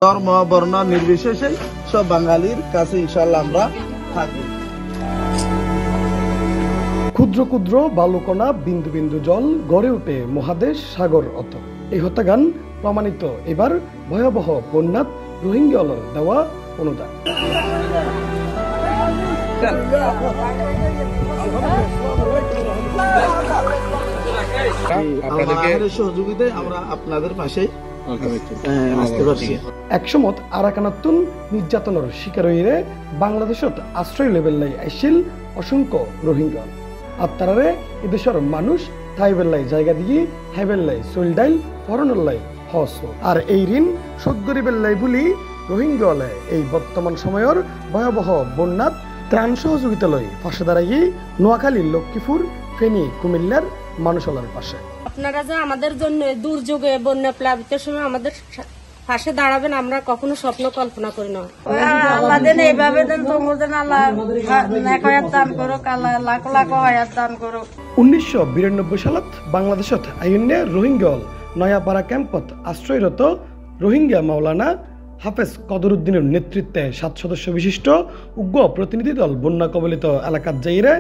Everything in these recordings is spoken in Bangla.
ধর্ম বর্ণ নির্বিশেষে সব বাঙালির কাছে ইনশাআল্লাহ আমরা থাকব। ক্ষুদ্র ক্ষুদ্র বালুকণা বিন্দু বিন্দু জল গড়ে ওঠে মহাদেশ সাগর অত। এই হত্যাগান প্রমাণিত এবার ভয়াবহ বন্যাত রোহিঙ্গা দেওয়া অনুদান। সহযোগিতায় আমরা আপনাদের পাশে একসমত আরাকানাতুন নির্যাতনের শিকার হইরে বাংলাদেশত আশ্রয় লেবেল্লাই আইসিল অসংখ্য রোহিঙ্গা। আত্মারে এদেশের মানুষ থাইবেল্লাই জায়গা দিয়ে হাইবেল্লাই চলডাইল ফরনল্লাই হস। আর এই ঋণ শোধ করিবেল্লাই বলি রোহিঙ্গা এই বর্তমান সময়ের ভয়াবহ বন্যাত ত্রাণ সহযোগিতা লই পাশে দাঁড়াই নোয়াখালী, লক্ষ্মীপুর, ফেনী, কুমিল্লার মানুষলার পাশে। আপনারা যে আমাদের জন্য দুর্যোগে বন্যা প্লাবিতের সময় আমাদের পাশে দাঁড়াবেন আমরা কখনো স্বপ্ন কল্পনা করি না। আল্লাহ দেন এইভাবে দেন তোমাদের আল্লাহ নেক হায়াত দান করো, লাখ লাখ হায়াত দান করো। 1992 সালত বাংলাদেশত আইনে রোহিঙ্গা নয়াপাড়া ক্যাম্পত আশ্রয়রত রোহিঙ্গা মাওলানা হাফেজ কদরুদ্দিনের নেতৃত্বে 7 সদস্য বিশিষ্ট উগ্র প্রতিনিধি দল বন্যা কবলিত এলাকার যাইরে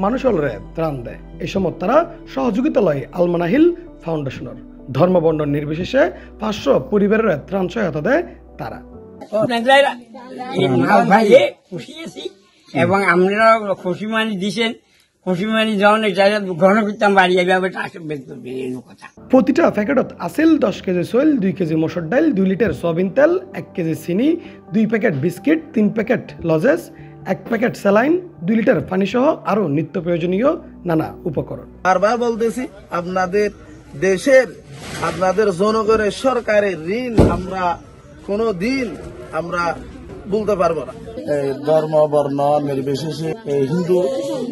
মানুষলরে ত্রাণ দেয়। এই সময় তারা সহযোগিতা লয় আলমানাহিল ফাউন্ডেশনের। ধর্মবর্ণ নির্বিশেষে 500 পরিবারের ত্রাণ সহায়তা দেয় তারা। এবং আমরা খুশি মানি দিচ্ছেন, খুশি মানি যখন গ্রহণ করতাম বাড়ি প্রতিটা প্যাকেটত আসিল 10 কেজি সোয়েল, 2 কেজি মসুর ডাল, 2 লিটার সয়াবিন তেল, 1 কেজি চিনি, 2 packet biscuit, 3 packet lozenges, 1 packet saline, 2 litre পানি সহ আরো নিত্য প্রয়োজনীয় নানা উপকরণ। বারবার বলতেছি আপনাদের দেশের আপনাদের জনগণের সরকারের ঋণ আমরা কোনো দিন আমরা বলতে পারবো না। ধর্ম বর্ণ নির্বিশেষে হিন্দু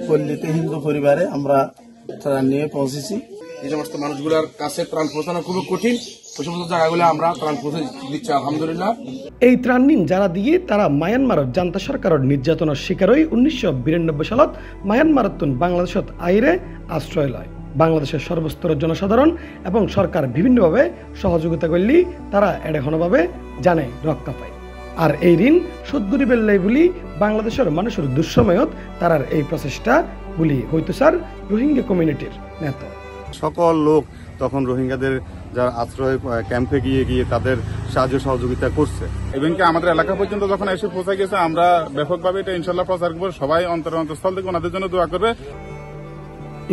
পল্লীতে হিন্দু পরিবারে আমরা ত্রাণ নিয়ে পৌঁছেছি। এই সমস্ত মানুষগুলোর কাছে ত্রাণ পৌঁছানো খুবই কঠিন, ওই সমস্ত জায়গাগুলো আমরা ত্রাণ পৌঁছে দিচ্ছি আলহামদুলিল্লাহ। এই ত্রাণ নিন যারা দিয়ে তারা মায়ানমারের জান্তা সরকারের নির্যাতনের শিকার হয়ে 1992 সালত মায়ানমারতুন বাংলাদেশত আইরে আশ্রয় লয়। বাংলাদেশের সর্বস্তরের জনসাধারণ এবং সরকার বিভিন্নভাবে সহযোগিতা করলে তারা এড়েখনভাবে জানে রক্ষা পায়। আর এই ঋণ শোধ করিবেল্লাই বলি বাংলাদেশের মানুষের দুঃসময়ত তারার এই প্রচেষ্টা বলি হইতো স্যার রোহিঙ্গা কমিউনিটির নেতা। সকল লোক তখন রোহিঙ্গাদের যারা আশ্রয় ক্যাম্পে গিয়ে তাদের সাহায্য সহযোগিতা করছে। এবং কি আমাদের এলাকা পর্যন্ত যখন এসে পৌঁছে গেছে আমরা ব্যাপকভাবে এটা ইনশাল্লাহ প্রচার করবো। সবাই অন্তরস্থল থেকে ওনাদের জন্য দোয়া করবে।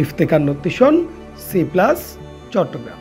ইফতেখার নতিশন, C+, চট্টগ্রাম।